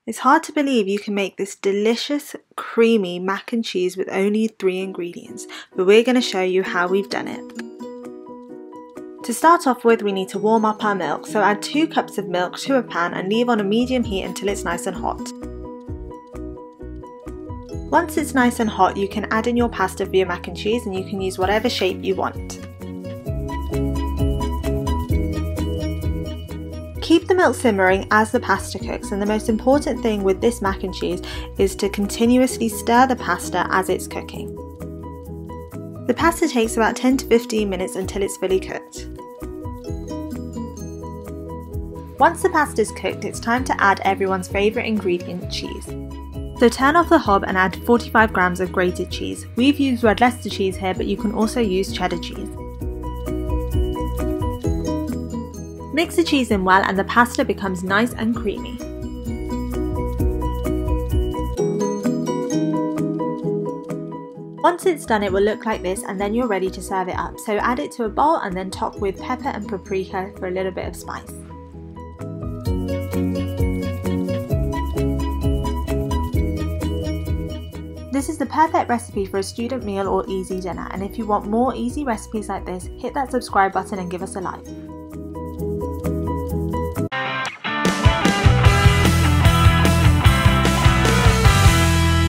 It's hard to believe you can make this delicious, creamy mac and cheese with only 3 ingredients, but we're going to show you how we've done it. To start off with, we need to warm up our milk, so add 2 cups of milk to a pan and leave on a medium heat until it's nice and hot. Once it's nice and hot, you can add in your pasta for your mac and cheese, and you can use whatever shape you want. Keep the milk simmering as the pasta cooks, and the most important thing with this mac and cheese is to continuously stir the pasta as it's cooking. The pasta takes about 10 to 15 minutes until it's fully cooked. Once the pasta is cooked, it's time to add everyone's favourite ingredient, cheese. So turn off the hob and add 45 grams of grated cheese. We've used red Leicester cheese here, but you can also use cheddar cheese. Mix the cheese in well and the pasta becomes nice and creamy. Once it's done, it will look like this, and then you're ready to serve it up. So add it to a bowl and then top with pepper and paprika for a little bit of spice. This is the perfect recipe for a student meal or easy dinner, and if you want more easy recipes like this, hit that subscribe button and give us a like.